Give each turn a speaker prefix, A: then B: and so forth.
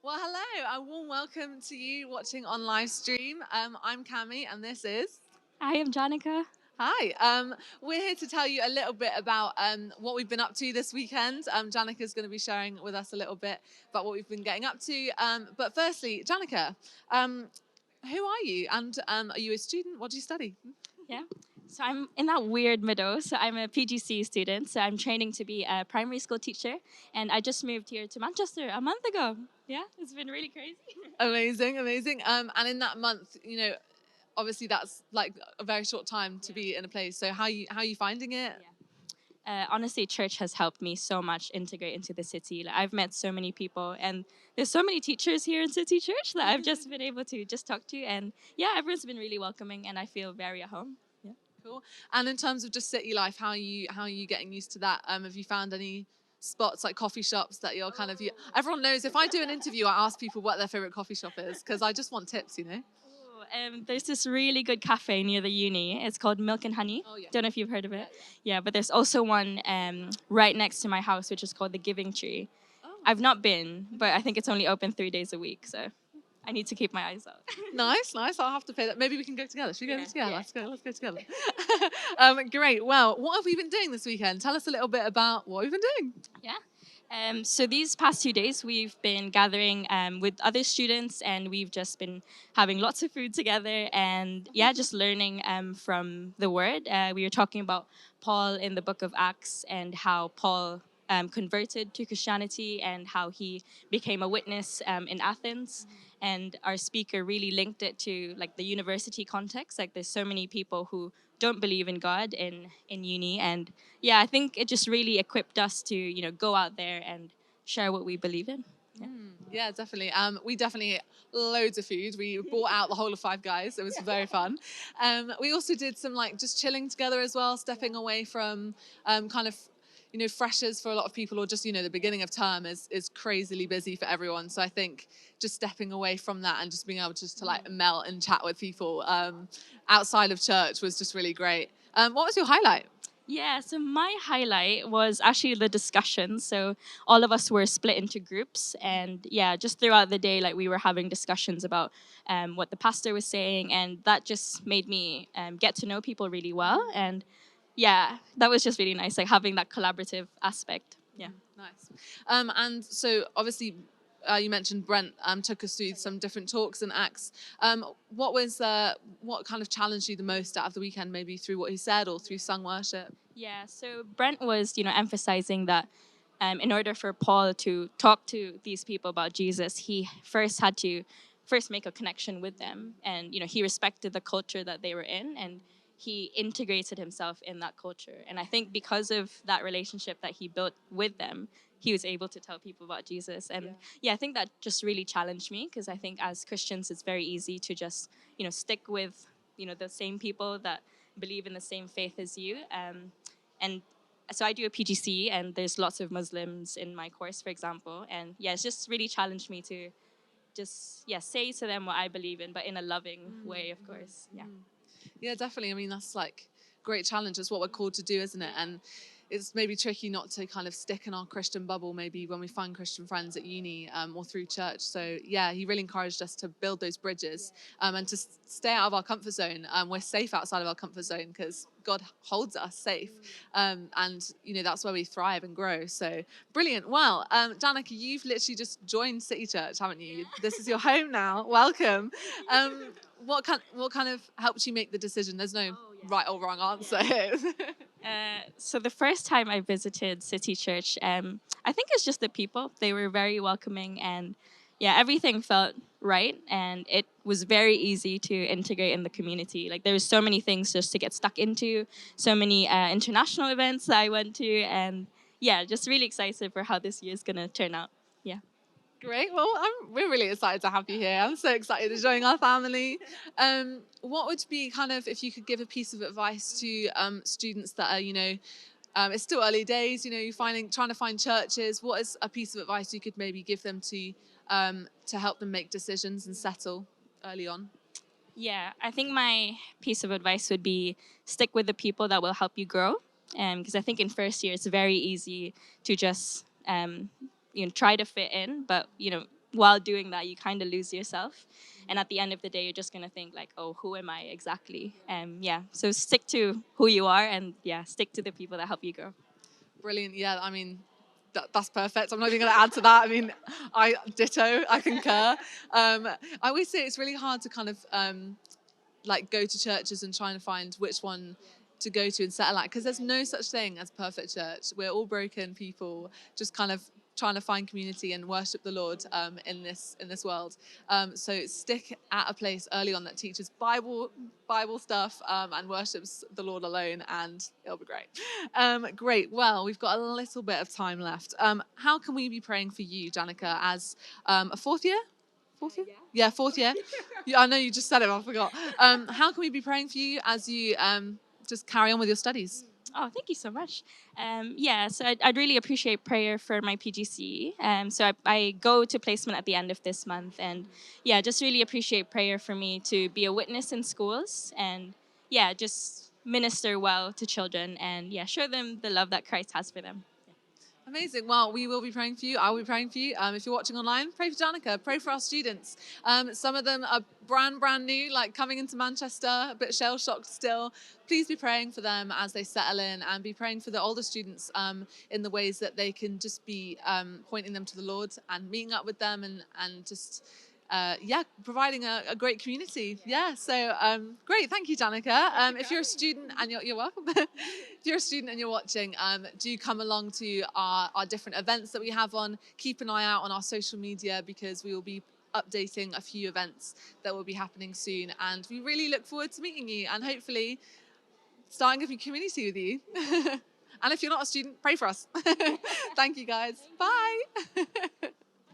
A: Well, hello, a warm welcome to you watching on live stream. I'm Cami, and this is.
B: I am Janica.
A: Hi. We're here to tell you a little bit about what we've been up to this weekend. Janica is going to be sharing with us a little bit about what we've been getting up to. But firstly, Janica, um, who are you? And are you a student? What do you study?
B: Yeah. So I'm in that weird middle. So I'm a PGC student. So I'm training to be a primary school teacher. And I just moved here to Manchester a month ago. Yeah, it's been really crazy.
A: Amazing, amazing. And in that month, obviously that's like a very short time to be in a place. So how are you finding it?
B: Yeah. Honestly, church has helped me so much integrate into the city. Like, I've met so many people, and there's so many teachers here in City Church that I've just been able to just talk to. And yeah, everyone's been really welcoming, and I feel very at home. Yeah.
A: Cool. And in terms of just city life, how are you getting used to that? Have you found any spots like coffee shops that you're kind of everyone knows if I do an interview I ask people what their favorite coffee shop is because I just want tips.
B: There's this really good cafe near the uni. It's called Milk and Honey.
A: Oh yeah.
B: Don't know if you've heard of
A: Yeah,
B: it. Yeah, but there's also one right next to my house, which is called the Giving Tree.
A: Oh.
B: I've not been, but I think it's only open 3 days a week, so I need to keep my eyes out.
A: Nice, nice. I'll have to pay that. Maybe we can go together. Should we go
B: Yeah,
A: together?
B: yeah.
A: Let's go together. Great. Well, what have we been doing this weekend? Tell us a little bit about what we've been doing.
B: Yeah. So these past 2 days, we've been gathering with other students, and we've just been having lots of food together, and yeah, just learning from the Word. We were talking about Paul in the Book of Acts and how Paul converted to Christianity and how he became a witness in Athens. And our speaker really linked it to like the university context. Like, there's so many people who don't believe in God in uni, and yeah, I think it just really equipped us to go out there and share what we believe in. Yeah.
A: Yeah, definitely. We definitely ate loads of food. We bought out the whole of Five Guys. It was very fun. We also did some like just chilling together as well, stepping away from kind of freshers for a lot of people, or just the beginning of term is crazily busy for everyone. So I think just stepping away from that and just being able to like melt and chat with people outside of church was just really great. What was your highlight?
B: Yeah, so my highlight was actually the discussion. So all of us were split into groups, and yeah, just throughout the day, like we were having discussions about what the pastor was saying, and that just made me get to know people really well. And yeah, that was just really nice, like having that collaborative aspect. Yeah.
A: Nice. And so obviously, you mentioned Brent took us through some different talks and acts. What kind of challenged you the most out of the weekend? Maybe through what he said or through sung worship.
B: Yeah, so Brent was, emphasizing that in order for Paul to talk to these people about Jesus, he first had to first make a connection with them, and he respected the culture that they were in, and he integrated himself in that culture. And I think because of that relationship that he built with them, he was able to tell people about Jesus. And yeah, I think that just really challenged me, because I think as Christians, it's very easy to just stick with the same people that believe in the same faith as you. And so I do a PGC, and there's lots of Muslims in my course, for example. And yeah, it's just really challenged me to just say to them what I believe in, but in a loving way, of course. Yeah.
A: Yeah, definitely. I mean, that's like great challenge. That's what we're called to do, isn't it? And it's maybe tricky not to kind of stick in our Christian bubble maybe when we find Christian friends at uni or through church. So yeah, he really encouraged us to build those bridges and to stay out of our comfort zone. We're safe outside of our comfort zone because God holds us safe. And that's where we thrive and grow. So brilliant. Well, Janica, you've literally just joined City Church, haven't you? This is your home now. Welcome. What kind of helped you make the decision? There's no right or wrong answer.
B: So the first time I visited City Church, I think it's just the people. They were very welcoming, and yeah, everything felt right, and it was very easy to integrate in the community. Like, there was so many things just to get stuck into, so many international events that I went to, and yeah, just really excited for how this year is gonna turn out. Yeah.
A: Great. Well, we're really excited to have you here. I'm so excited to join our family. What would be kind of, if you could give a piece of advice to students that are, it's still early days, you're trying to find churches. What is a piece of advice you could maybe give them to help them make decisions and settle early on?
B: Yeah, I think my piece of advice would be stick with the people that will help you grow. Because I think in first year it's very easy to just try to fit in, but while doing that, you kind of lose yourself. And at the end of the day, you're just going to think like, oh, who am I exactly? Yeah. So stick to who you are, and yeah, stick to the people that help you grow.
A: Brilliant. Yeah, I mean, that's perfect. I'm not even going to add to that. I mean, I ditto. I concur. I always say it's really hard to kind of like go to churches and trying to find which one to go to and settle at, because there's no such thing as perfect church. We're all broken people, just kind of trying to find community and worship the Lord in this world. So stick at a place early on that teaches Bible stuff and worships the Lord alone, and it'll be great. Great. Well, we've got a little bit of time left. How can we be praying for you, Janica, as a fourth year? Fourth year? Yeah, fourth year. Yeah, I know you just said it, I forgot. How can we be praying for you as you just carry on with your studies?
B: Oh, thank you so much. Yeah, so I'd really appreciate prayer for my PGCE. So I go to placement at the end of this month, and yeah, just really appreciate prayer for me to be a witness in schools, and yeah, just minister well to children, and yeah, show them the love that Christ has for them.
A: Amazing. Well, we will be praying for you. I will be praying for you. If you're watching online, pray for Janica. Pray for our students. Some of them are brand new, like coming into Manchester, a bit shell-shocked still. Please be praying for them as they settle in, and be praying for the older students in the ways that they can just be pointing them to the Lord and meeting up with them, and just providing a great community. Yeah, so great. Thank you, Janica. If you're a student and you're welcome. If you're a student and you're watching, do come along to our different events that we have on. Keep an eye out on our social media, because we will be updating a few events that will be happening soon. And we really look forward to meeting you and hopefully starting a community with you. And if you're not a student, pray for us. Thank you, guys. Bye.